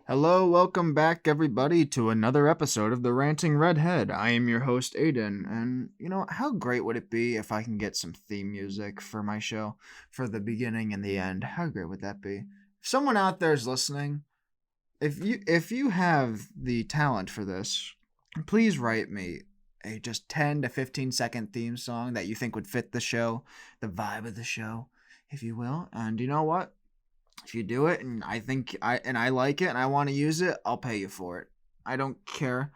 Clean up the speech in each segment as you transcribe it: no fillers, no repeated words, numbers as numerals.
Hello, welcome back, everybody, to another episode of The Ranting Redhead. I am your host, Aiden, and how great would it be if I can get some theme music for my show for the beginning and the end? How great would that be? If someone out there is listening, if you have the talent for this, please write me a just 10 to 15-second theme song that you think would fit the show, the vibe of the show, if you will. And you know what? If you do it and I like it and I want to use it, I'll pay you for it. I don't care.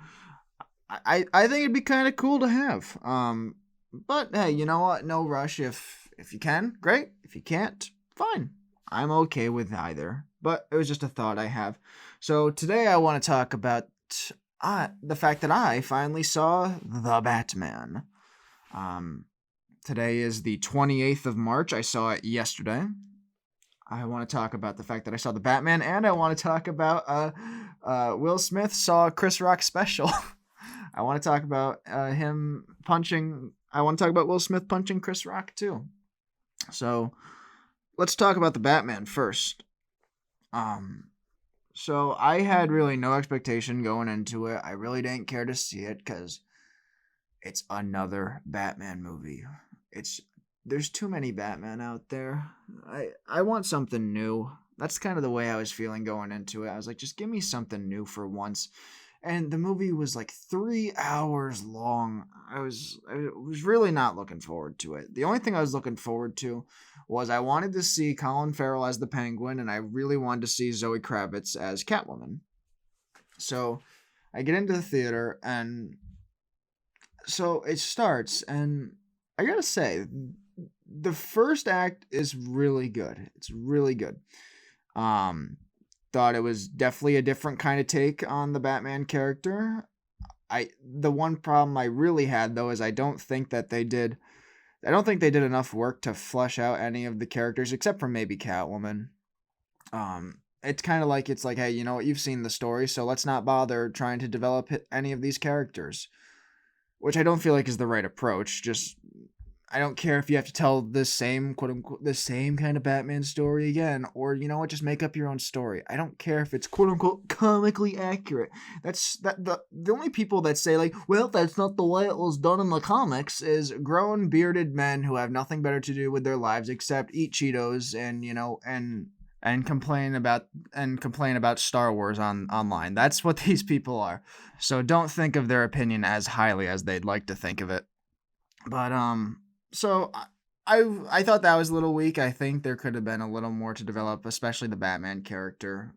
I think it'd be kind of cool to have. But hey, you know what? No rush. If you can, great. If you can't, fine. I'm okay with either. But it was just a thought I have. So today I want to talk about the fact that I finally saw The Batman. Um, Today is the 28th of March. I saw it yesterday. I want to talk about the fact that I saw the Batman, and I want to talk about Will Smith saw Chris Rock special. I want to talk about him punching. I want to talk about Will Smith punching Chris Rock too. So let's talk about the Batman first. Um, so I had really no expectation going into it. I really didn't care to see it because it's another Batman movie. It's There's too many Batman out there. I want something new. That's kind of the way I was feeling going into it. I was like, just give me something new for once. And the movie was like 3 hours long. I was really not looking forward to it. The only thing I was looking forward to was I wanted to see Colin Farrell as the Penguin, and I really wanted to see Zoe Kravitz as Catwoman. So I get into the theater, and so it starts, and I gotta say, the first act is really good. It's really good. Um, Thought it was definitely a different kind of take on the Batman character. The one problem I really had though is I don't think they did enough work to flesh out any of the characters except for maybe Catwoman. It's kind of like, it's like, hey, you know what, you've seen the story, so let's not bother trying to develop any of these characters, which I don't feel like is the right approach. Just I don't care if you have to tell the same quote unquote the same kind of Batman story again, or you know what, just make up your own story. I don't care if it's quote unquote comically accurate. The only people that say like, well, that's not the way it was done in the comics is grown bearded men who have nothing better to do with their lives except eat Cheetos and and complain about Star Wars online. That's what these people are. So don't think of their opinion as highly as they'd like to think of it. But so I thought that was a little weak. I think there could have been a little more to develop, especially the Batman character.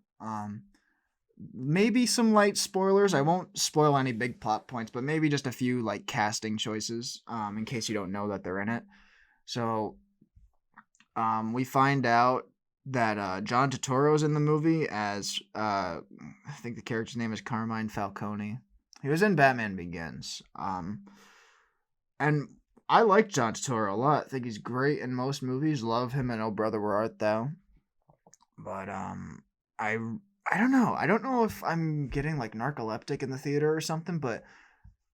Maybe some light spoilers. I won't spoil any big plot points, but maybe just a few like casting choices, in case you don't know that they're in it. So, we find out that John Turturro's in the movie as I think the character's name is Carmine Falcone. He was in Batman Begins. And I like John Turturro a lot. I think he's great in most movies. Love him in Oh Brother Where Art Thou. But I I don't know. I don't know if I'm getting like narcoleptic in the theater or something, but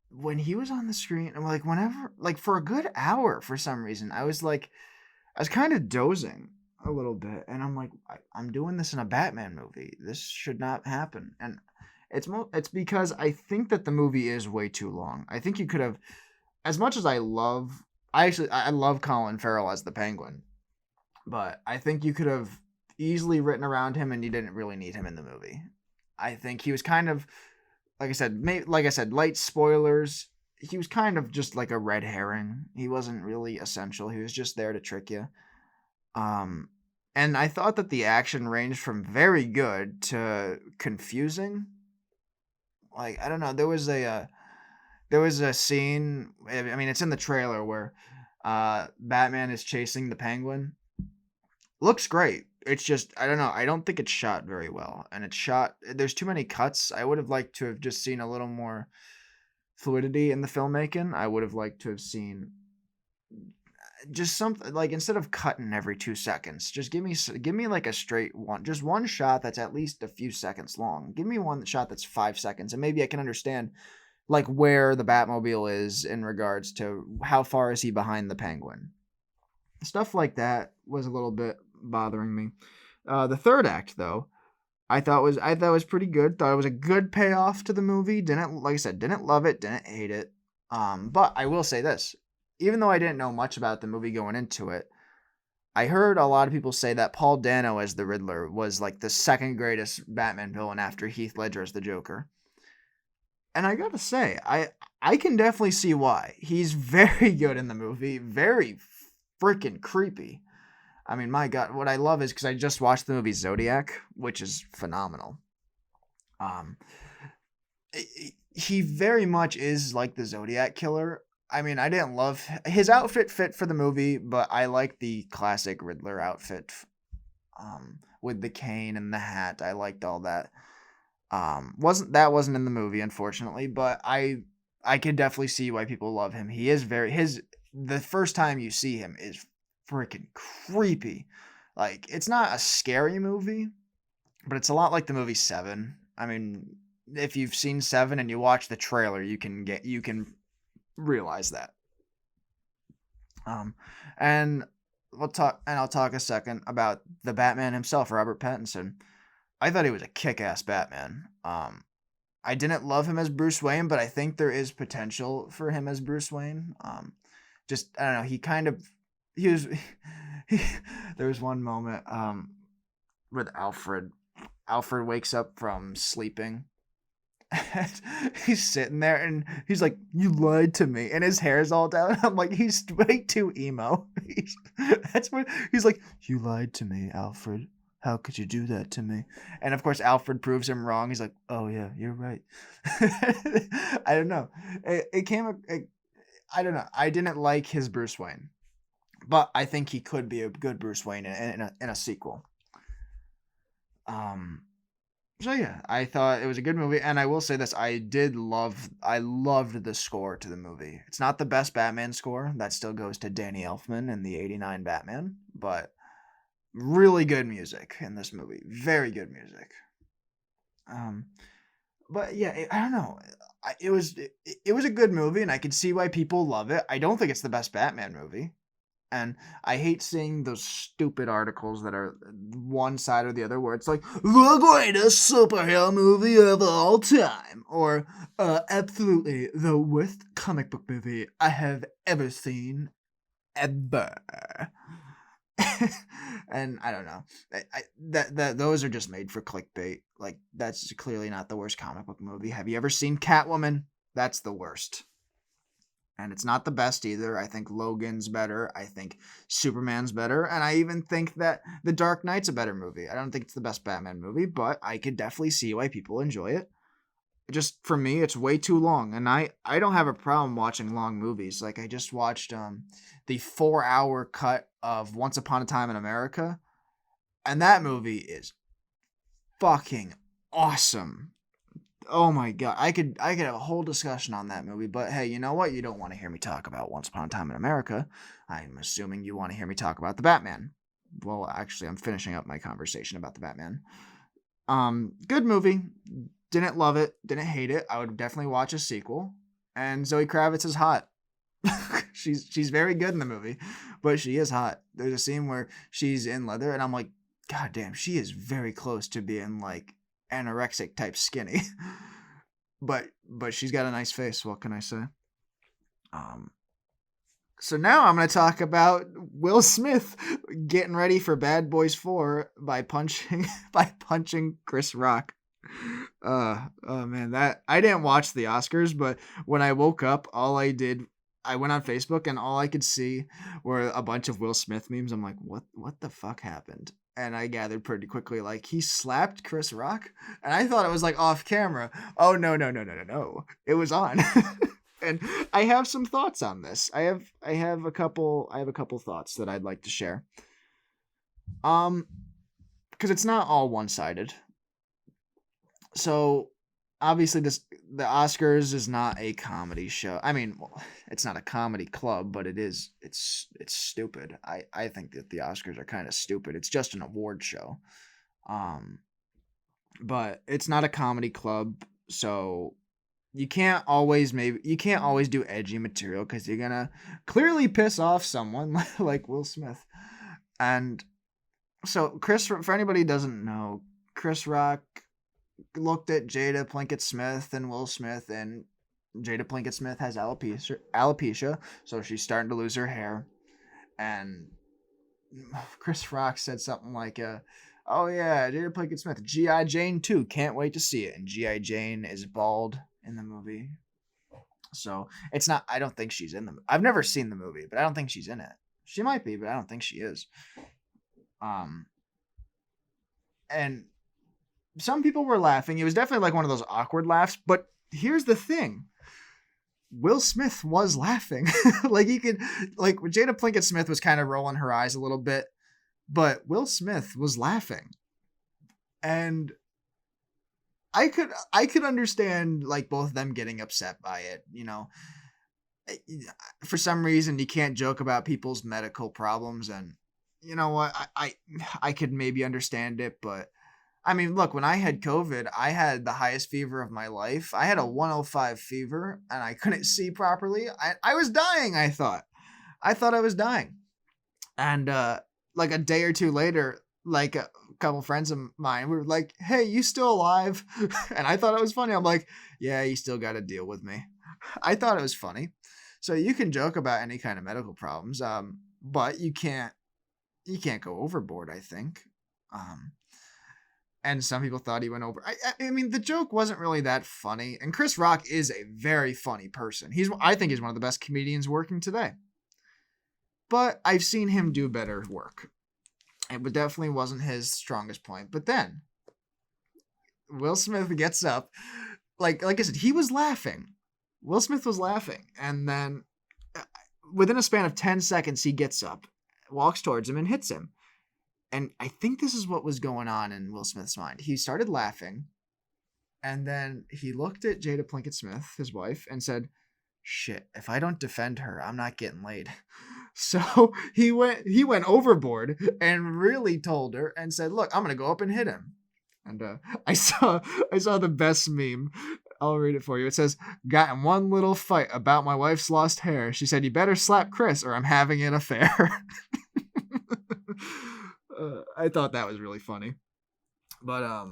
when he was on the screen, I'm like whenever like for a good hour for some reason, I was kind of dozing a little bit, and I'm like, I'm doing this in a Batman movie. This should not happen, and it's because I think that the movie is way too long. I think you could have, as much as I love Colin Farrell as the Penguin, but I think you could have easily written around him, and you didn't really need him in the movie. I think he was kind of, like I said, light spoilers. He was kind of just like a red herring. He wasn't really essential. He was just there to trick you. Um, and I thought that the action ranged from very good to confusing. Like I don't know, there was a scene. I mean, it's in the trailer where Batman is chasing the Penguin. Looks great. It's just I don't know. I don't think it's shot very well, and it's shot. There's too many cuts. I would have liked to have just seen a little more fluidity in the filmmaking. I would have liked to have seen just something like instead of cutting every 2 seconds, just give me like a straight one, just one shot that's at least a few seconds long. Give me one shot that's 5 seconds, and maybe I can understand like where the Batmobile is in regards to how far is he behind the Penguin. Stuff like that was a little bit bothering me. The third act, though, I thought it was pretty good. Thought it was a good payoff to the movie. Didn't like I said, didn't love it, didn't hate it. But I will say this. Even though I didn't know much about the movie going into it, I heard a lot of people say that Paul Dano as the Riddler was like the second greatest Batman villain after Heath Ledger as the Joker. And I gotta say, I can definitely see why. He's very good in the movie, very freaking creepy. I mean, my God, what I love is because I just watched the movie Zodiac, which is phenomenal. Um, he very much is like the Zodiac killer. I mean, I didn't love his outfit fit for the movie, but I like the classic Riddler outfit, with the cane and the hat. I liked all that. Wasn't in the movie, unfortunately, but I could definitely see why people love him. He is very his the first time you see him is freaking creepy. Like, it's not a scary movie, but it's a lot like the movie Seven. I mean, if you've seen Seven and you watch the trailer, you can realize that. Um, and I'll talk a second about the Batman himself, Robert Pattinson. I thought he was a kick-ass Batman. I didn't love him as Bruce Wayne, but I think there is potential for him as Bruce Wayne. Just I don't know. He was he, there was one moment with Alfred. Alfred wakes up from sleeping. And he's sitting there and he's like, "You lied to me," and his hair's all down. I'm like, he's way too emo. That's what he's like. "You lied to me, Alfred. How could you do that to me?" And of course, Alfred proves him wrong. He's like, "Oh yeah, you're right." I don't know. I don't know. I didn't like his Bruce Wayne, but I think he could be a good Bruce Wayne in a sequel. Um, so yeah, I thought it was a good movie, and I will say this: I loved the score to the movie. It's not the best Batman score; that still goes to Danny Elfman in the '89 Batman, but really good music in this movie. Very good music. Um, but yeah, I don't know. It was a good movie, and I could see why people love it. I don't think it's the best Batman movie. And I hate seeing those stupid articles that are one side or the other, where it's like the greatest superhero movie of all time, or absolutely the worst comic book movie I have ever seen, ever. And I don't know, that those are just made for clickbait. Like, that's clearly not the worst comic book movie. Have you ever seen Catwoman? That's the worst. And it's not the best either. I think Logan's better. I think Superman's better. And I even think that The Dark Knight's a better movie. I don't think it's the best Batman movie, but I could definitely see why people enjoy it. Just for me, it's way too long. And I don't have a problem watching long movies. Like, I just watched the 4-hour cut of Once Upon a Time in America. And that movie is fucking awesome. Oh my God, I could have a whole discussion on that movie, but hey, you know what? You don't want to hear me talk about Once Upon a Time in America. I'm assuming you want to hear me talk about the Batman. Well, actually, I'm finishing up my conversation about the Batman. Good movie. Didn't love it, didn't hate it. I would definitely watch a sequel. And Zoe Kravitz is hot. She's very good in the movie, but she is hot. There's a scene where she's in leather, and I'm like, God damn, she is very close to being like anorexic type skinny. but she's got a nice face. What can I say? Um, so now I'm gonna talk about Will Smith getting ready for Bad Boys 4 by punching by punching Chris Rock. Oh man, that I didn't watch the Oscars, but when I woke up, I went on Facebook and all I could see were a bunch of Will Smith memes. I'm like, what the fuck happened? And I gathered pretty quickly, like, he slapped Chris Rock, and I thought it was like off camera. Oh no, no, no, no, no, no! It was on. And I have some thoughts on this. I have a couple thoughts that I'd like to share. Um, because it's not all one sided. So obviously, the Oscars is not a comedy show. I mean, well, it's not a comedy club, but it's stupid. I think that the Oscars are kind of stupid. It's just an award show. Um, but it's not a comedy club, so you can't always do edgy material because you're gonna clearly piss off someone like Will Smith. And so for anybody who doesn't know, Chris Rock looked at Jada Pinkett Smith and Will Smith, and Jada Pinkett Smith has alopecia, so she's starting to lose her hair. And Chris Rock said something like, "Oh yeah, Jada Pinkett Smith, G.I. Jane 2, can't wait to see it." And G.I. Jane is bald in the movie, so it's not. I don't think she's in the. I've never seen the movie, but I don't think she's in it. She might be, but I don't think she is. Um, and some people were laughing. It was definitely like one of those awkward laughs. But here's the thing: Will Smith was laughing. Like you could, like Jada Pinkett Smith was kind of rolling her eyes a little bit, but Will Smith was laughing, and I could understand like both of them getting upset by it. For some reason you can't joke about people's medical problems, and you know what, I could maybe understand it, but I mean, look, when I had COVID, I had the highest fever of my life. I had a 105 fever and I couldn't see properly. I was dying, I thought I was dying. And like a day or two later, like a couple friends of mine were like, "Hey, you still alive?" And I thought it was funny. I'm like, "Yeah, you still got to deal with me." I thought it was funny. So you can joke about any kind of medical problems, but you can't go overboard, I think. And some people thought he went over. I mean, the joke wasn't really that funny. And Chris Rock is a very funny person. I think he's one of the best comedians working today. But I've seen him do better work. It definitely wasn't his strongest point. But then Will Smith gets up, like I said, he was laughing. Will Smith was laughing, and then within a span of 10 seconds, he gets up, walks towards him, and hits him. And I think this is what was going on in Will Smith's mind. He started laughing, and then he looked at Jada Pinkett Smith, his wife, and said, "Shit, if I don't defend her, I'm not getting laid." So he went overboard and really told her and said, "Look, I'm gonna go up and hit him." And I saw the best meme. I'll read it for you. It says, "Got in one little fight about my wife's lost hair. She said, 'You better slap Chris or I'm having an affair.'" I thought that was really funny. But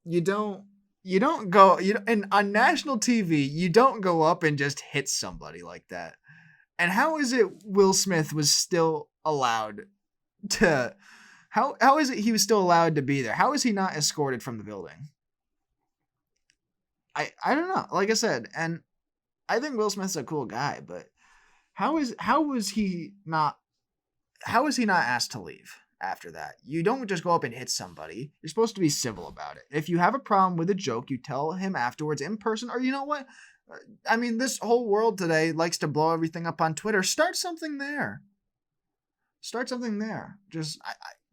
you don't go and on national TV, you don't go up and just hit somebody like that. And how is it Will Smith was still allowed to how is it he was still allowed to be there? How is he not escorted from the building? I don't know. Like I said, and I think Will Smith's a cool guy, but how was he not asked to leave after that? You don't just go up and hit somebody. You're supposed to be civil about it. If you have a problem with a joke, you tell him afterwards in person, or you know what? I mean, this whole world today likes to blow everything up on Twitter. Start something there. Just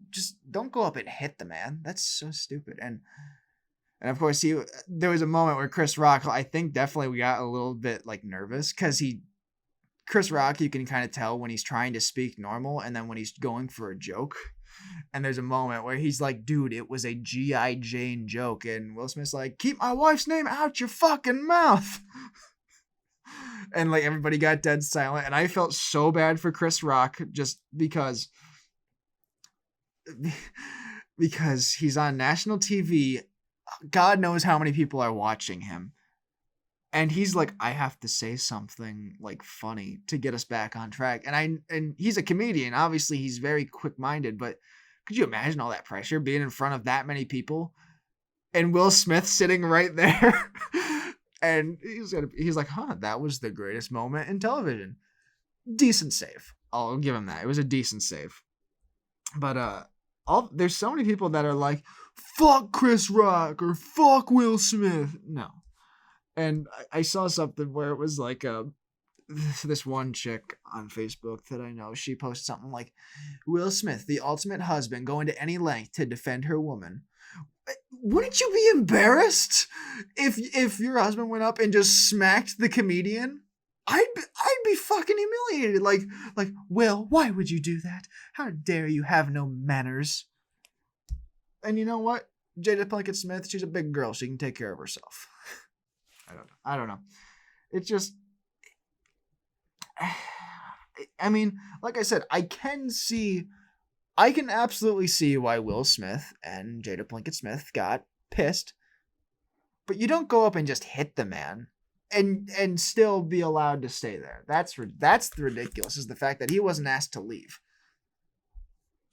just don't go up and hit the man. That's so stupid. And of course, there was a moment where Chris Rock, I think definitely we got a little bit like nervous because Chris Rock, you can kind of tell when he's trying to speak normal and then when he's going for a joke. And there's a moment where he's like, "Dude, it was a G.I. Jane joke." And Will Smith's like, "Keep my wife's name out your fucking mouth." And like everybody got dead silent. And I felt so bad for Chris Rock just because he's on national TV. God knows how many people are watching him. And he's like, "I have to say something like funny to get us back on track." And he's a comedian. Obviously, he's very quick-minded, but could you imagine all that pressure being in front of that many people? And Will Smith sitting right there. And he's like, that was the greatest moment in television. Decent save. I'll give him that. It was a decent save. But there's so many people that are like, "Fuck Chris Rock" or "Fuck Will Smith." No. And I saw something where it was like this one chick on Facebook that I know, she posted something like, "Will Smith, the ultimate husband, going to any length to defend her woman." Wouldn't you be embarrassed if your husband went up and just smacked the comedian? I'd be fucking humiliated. Like, "Will, why would you do that? How dare you have no manners?" And you know what? Jada Pinkett Smith, she's a big girl. She can take care of herself. I don't know. It's just, I mean, like I said, I can see I can absolutely see why Will Smith and Jada Pinkett Smith got pissed, but you don't go up and just hit the man and still be allowed to stay there. That's ridiculous. Is the fact that he wasn't asked to leave.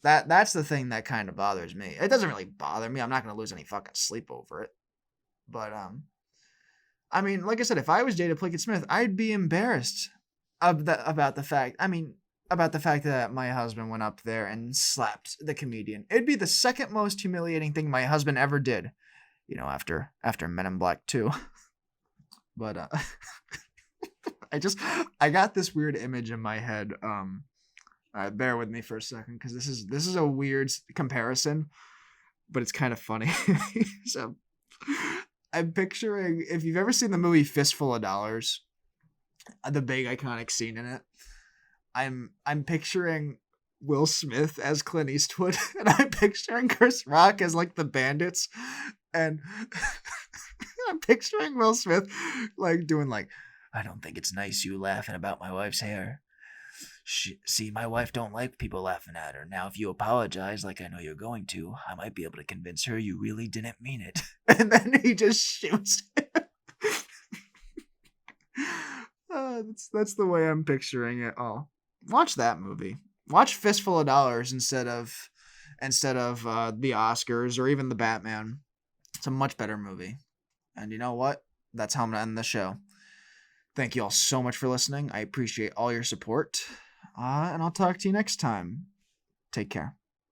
That's the thing that kind of bothers me. It doesn't really bother me. I'm not gonna lose any fucking sleep over it. But I mean, like I said, if I was Jada Pinkett Smith, I'd be embarrassed about the fact. I mean, about the fact that my husband went up there and slapped the comedian. It'd be the second most humiliating thing my husband ever did. You know, after Men in Black 2. But I got this weird image in my head. Bear with me for a second because this is a weird comparison, but it's kind of funny. So I'm picturing, if you've ever seen the movie Fistful of Dollars, the big iconic scene in it, I'm picturing Will Smith as Clint Eastwood, and I'm picturing Chris Rock as like the bandits, and I'm picturing Will Smith like doing like, I don't think it's nice you laughing about my wife's hair. See, my wife don't like people laughing at her. Now, if you apologize like I know you're going to, I might be able to convince her you really didn't mean it. And then he just shoots him. That's the way I'm picturing it. Oh, watch that movie. Watch Fistful of Dollars instead of the Oscars or even the Batman. It's a much better movie. And you know what? That's how I'm gonna end the show. Thank you all so much for listening. I appreciate all your support. And I'll talk to you next time. Take care.